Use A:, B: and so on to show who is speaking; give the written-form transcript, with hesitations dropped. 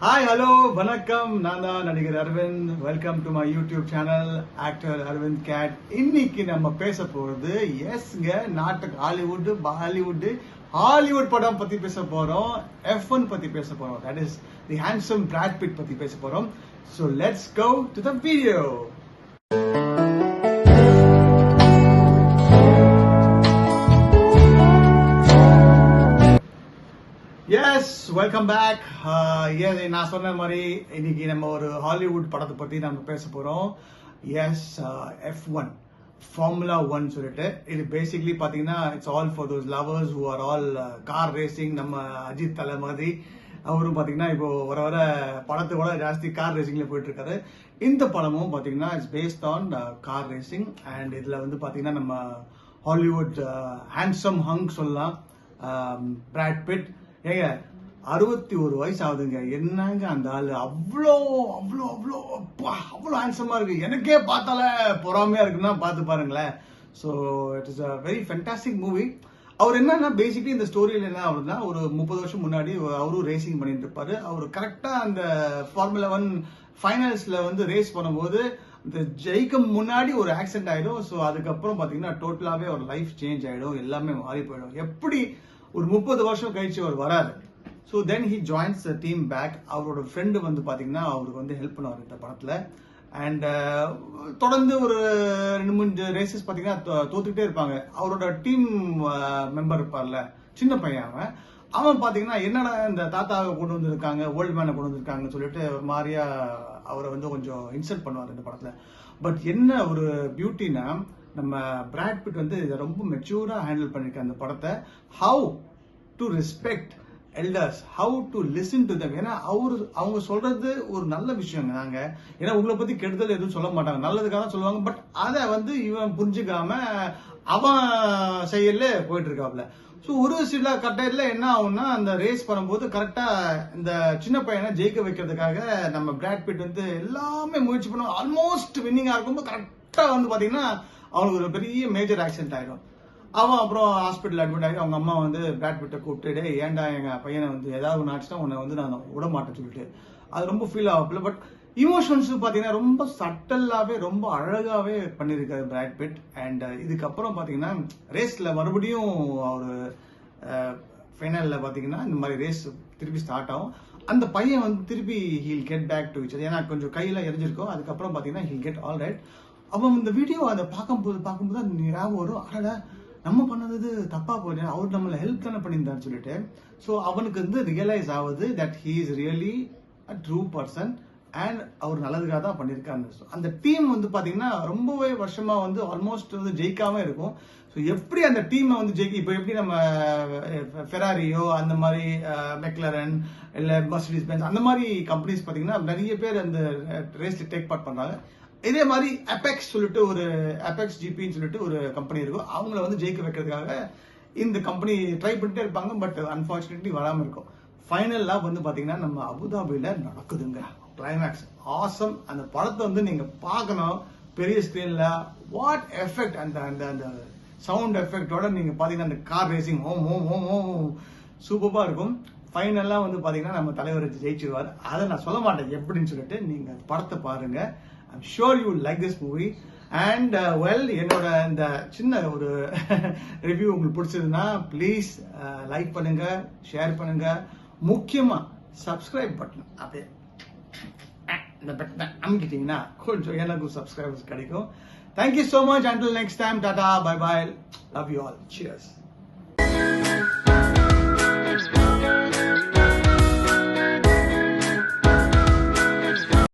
A: Hi, hello, வணக்கம். நான் தான் நடிகர் Aravind. Welcome to my YouTube channel actor Aravind கேட். இன்னைக்கு நம்ம பேச போறது எஸ்ங்க நாட்டுக்கு ஹாலிவுட் படம் பத்தி பேச போறோம். F1 பத்தி பேச போறோம். That is the handsome Brad Pitt பத்தி பேச போறோம். So let's go to the video. Yes welcome back. நான் சொன்ன மாதிரி இன்னைக்கு நம்ம ஒரு ஹாலிவுட் படத்தை பத்தி நம்ம பேச போறோம். எஸ் F1 ஃபார்முலா 1 சொல்லிட்டு இது பேசிக்கலி பாத்தீங்கன்னா it's all for those lovers who are all car racing. நம்ம அஜித் தலை மாதிரி அவரும் பாத்தீங்கன்னா இப்போ வர படத்தை ஜாஸ்தி கார் ரேசிங்ல போயிட்டு இருக்காரு. இந்த படமும் பாத்தீங்கன்னா it's based on car racing and இதுல வந்து பாத்தீங்கன்னா நம்ம ஹாலிவுட் ஹேண்ட்ஸம் ஹங் சொல்லலாம் பிராட் பிட். ஏங்க 61 வயசு ஆகுதுங்க. என்னங்க அந்த ஆளு அவ்வளோ அவ்வளோ அவ்வளோ அவ்வளோ ஹேண்ட்ஸமா இருக்கு. எனக்கே பார்த்தாலே பொறாமையா இருக்குன்னா பார்த்து பாருங்களேன். So it is a very fantastic movie. அவர் என்னன்னா பேசிக்கலி இந்த ஸ்டோரியில என்ன ஆகுதுன்னா ஒரு 30 வருஷம் முன்னாடி அவரும் ரேசிங் பண்ணிட்டு இருப்பாரு. அவர் கரெக்டா அந்த ஃபார்முலா 1 ஃபைனல்ஸ்ல வந்து ரேஸ் பண்ணும்போது இந்த ஜெயிக்கும் முன்னாடி ஒரு ஆக்சிடென்ட் ஆயிடும். ஸோ அதுக்கப்புறம் பாத்தீங்கன்னா டோட்டலாவே ஒரு லைஃப் சேஞ்ச் ஆயிடும், எல்லாமே மாறி போயிடும். எப்படி ஒரு 30 வருஷம் கழிச்சு அவர் வராரு. So then he joins the team back. அவரோட ஃப்ரெண்டு வந்து பாத்தீங்கன்னா அவருக்கு வந்து ஹெல்ப் பண்ணுவார் இந்த படத்துல. அண்ட் தொடர்ந்து ஒரு 2-3 ரேசஸ் பாத்தீங்கன்னா தோத்துக்கிட்டே இருப்பாங்க. அவரோட டீம் மெம்பர் இருப்பார்ல, சின்ன பையன் அவன் பாத்தீங்கன்னா என்னடா இந்த தாத்தாவை கொண்டு வந்திருக்காங்க, ஓல்டு மேனை கொண்டு வந்திருக்காங்கன்னு சொல்லிட்டு ஒரு மாதிரியா அவரை வந்து கொஞ்சம் இன்சல்ட் பண்ணுவார் இந்த படத்துல. பட் என்ன ஒரு பியூட்டினா நம்ம பிராட் பிட் வந்து இதை ரொம்ப மெச்சூரா ஹேண்டில் பண்ணிருக்க அந்த படத்தை. How to respect elders, how to listen to them. ஏன்னா அவங்க சொல்றது ஒரு நல்ல விஷயங்க. நாங்க ஏன்னா உங்களை பத்தி கெடுதல் எதுவும் சொல்ல மாட்டாங்க, நல்லதுக்காக சொல்லுவாங்க. பட் அதை வந்து இவன் புரிஞ்சுக்காம அவன் செயல்ல போயிட்டு இருக்காப்ல. ஸோ ஒரு சில கட்டத்தில் என்ன ஆகும்னா அந்த ரேஸ் பண்ணும்போது கரெக்டா இந்த சின்ன பையனை ஜெயிக்க வைக்கிறதுக்காக நம்ம பிராட் பிட் வந்து எல்லாமே முயற்சி பண்ணுவோம். ஆல்மோஸ்ட் வின்னிங்கா இருக்கும்போது கரெக்டா வந்து பாத்தீங்கன்னா அவனுக்கு ஒரு பெரிய மேஜர் ஆக்சிடென்ட் ஆயிடும். அவன் அப்புறம் ஹாஸ்பிட்டல் அட்மிட் ஆகி அவங்க அம்மா வந்து பிராட் பிட்டை கூப்பிட்டு ஏன்டா எங்க பையனை வந்து ஏதாவது ஒன்று ஆச்சுன்னா உன்னை வந்து நான் விட மாட்டேன்னு சொல்லிட்டு அது ரொம்ப ஃபீல் ஆகல. பட் இமோஷன்ஸ் பாத்தீங்கன்னா ரொம்ப சட்டல்லாவே ரொம்ப அழகாவே பண்ணிருக்காரு பிராட் பிட். அண்ட் இதுக்கப்புறம் பாத்தீங்கன்னா ரேஸ்ல மறுபடியும் அவரு ஃபைனல்ல பாத்தீங்கன்னா இந்த மாதிரி ரேஸ் திருப்பி ஸ்டார்ட் ஆகும். அந்த பையன் வந்து திருப்பி ஹீல் கெட் பேக் டு இச். ஏன்னா கொஞ்சம் கையில எரிஞ்சிருக்கும். அதுக்கப்புறம் பாத்தீங்கன்னா ஹீல் கெட் ஆல் ரைட். அவன் இந்த வீடியோ அதை பார்க்கும்போது அந்த ஞாபகம் வரும், அடடா நம்ம பண்ணது தப்பா போச்சு, அவர் நம்மள ஹெல்ப் தானே பண்ணியிருந்தான்னு சொல்லிட்டு. ஸோ அவனுக்கு வந்து ரியலைஸ் ஆகுது that he is really a true person and அவர் நல்லதுக்காக தான் பண்ணியிருக்காரு. அந்த டீம் வந்து பாத்தீங்கன்னா ரொம்பவே வருஷமா வந்து ஆல்மோஸ்ட் வந்து ஜெயிக்காம இருக்கும். ஸோ எப்படி அந்த டீமை வந்து ஜெயிக்க, இப்போ எப்படி நம்ம ஃபெராரியோ அந்த மாதிரி மெக்லரன் இல்ல மர்சிடிஸ் பென்ஸ் அந்த மாதிரி கம்பெனிஸ் பாத்தீங்கன்னா நிறைய பேர் அந்த ரேஸ்ல டேக் பார்ட் பண்றாங்க. இதே மாதிரி அபெக்ஸ் சொல்லிட்டு ஒரு அபெக்ஸ் ஜிபின்னு சொல்லிட்டு ஒரு கம்பெனி இருக்கும். அவங்கள வந்து ஜெயிக்க வைக்கிறதுக்காக இந்த கம்பெனி ட்ரை பண்ணிட்டே இருப்பாங்க. பட் அன்பார்ச்சுனேட்லி வராம இருக்கும். ஃபைனல்லாம் வந்து பாத்தீங்கன்னா நம்ம அபுதாபியில நடக்குதுங்க கிளைமேக்ஸ். ஆசம். அந்த படத்தை வந்து நீங்க பார்க்கணும் பெரிய ஸ்கிரீன்ல. வாட் எஃபெக்ட், அந்த அந்த அந்த சவுண்ட் எஃபெக்டோட நீங்க பாத்தீங்கன்னா அந்த கார் ரேசிங் சூப்பரா இருக்கும். ஃபைனலா வந்து பாத்தீங்கன்னா நம்ம தலைவர் ஜெயிச்சிருவாரு. அதை நான் சொல்ல மாட்டேன் எப்படின்னு சொல்லிட்டு, நீங்க படத்தை பாருங்க. I'm sure you will like this movie. And என்னோட இந்த சின்ன ஒரு ரிவ்யூ உங்களுக்கு பிடிச்சதுன்னா ப்ளீஸ் லைக் பண்ணுங்க, ஷேர் பண்ணுங்க, முக்கியமா சப்ஸ்கிரைப் பட்டன் அப்படியே இந்த பட்டனை அமுக்கிட்டீங்கன்னா கொஞ்சம் எனக்கும் சப்ஸ்கிரைபர்ஸ் கிடைக்கும். Thank you so much. Until next time, tata, bye bye, love you all, cheers.